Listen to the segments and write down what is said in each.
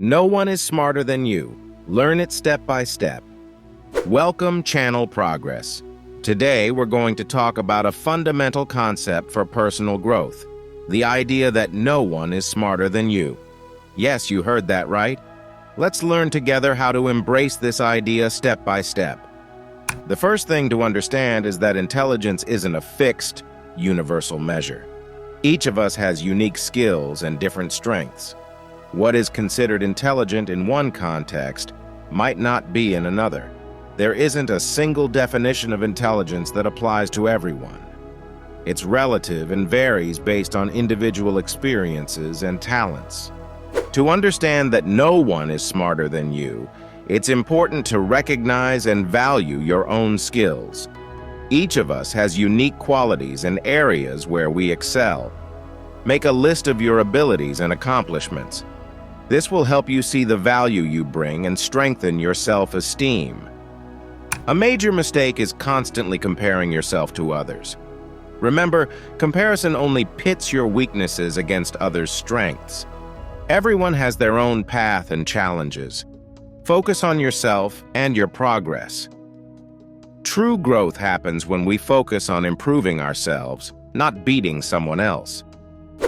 No one is smarter than you. Learn it step by step. Welcome, Channel Progress. Today, we're going to talk about a fundamental concept for personal growth, the idea that no one is smarter than you. Yes, you heard that right. Let's learn together how to embrace this idea step by step. The first thing to understand is that intelligence isn't a fixed, universal measure. Each of us has unique skills and different strengths. What is considered intelligent in one context might not be in another. There isn't a single definition of intelligence that applies to everyone. It's relative and varies based on individual experiences and talents. To understand that no one is smarter than you, it's important to recognize and value your own skills. Each of us has unique qualities and areas where we excel. Make a list of your abilities and accomplishments. This will help you see the value you bring and strengthen your self-esteem. A major mistake is constantly comparing yourself to others. Remember, comparison only pits your weaknesses against others' strengths. Everyone has their own path and challenges. Focus on yourself and your progress. True growth happens when we focus on improving ourselves, not beating someone else.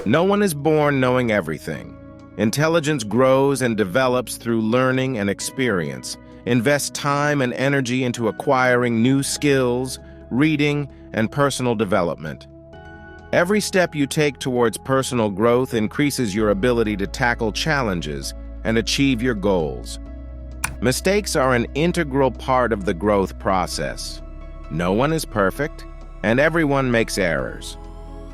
No one is born knowing everything. Intelligence grows and develops through learning and experience. Invest time and energy into acquiring new skills, reading, and personal development. Every step you take towards personal growth increases your ability to tackle challenges and achieve your goals. Mistakes are an integral part of the growth process. No one is perfect, and everyone makes errors.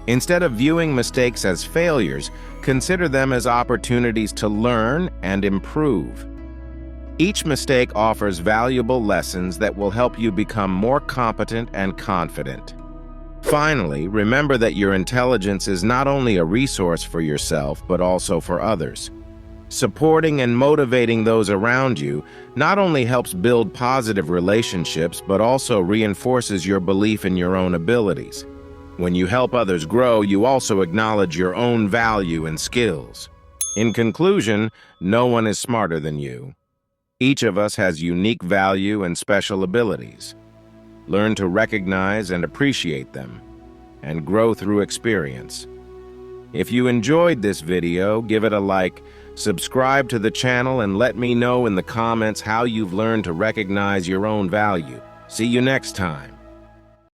Instead of viewing mistakes as failures, consider them as opportunities to learn and improve. Each mistake offers valuable lessons that will help you become more competent and confident. Finally, remember that your intelligence is not only a resource for yourself, but also for others. Supporting and motivating those around you not only helps build positive relationships, but also reinforces your belief in your own abilities. When you help others grow, you also acknowledge your own value and skills. In conclusion, no one is smarter than you. Each of us has unique value and special abilities. Learn to recognize and appreciate them, and grow through experience. If you enjoyed this video, give it a like, subscribe to the channel, and let me know in the comments how you've learned to recognize your own value. See you next time.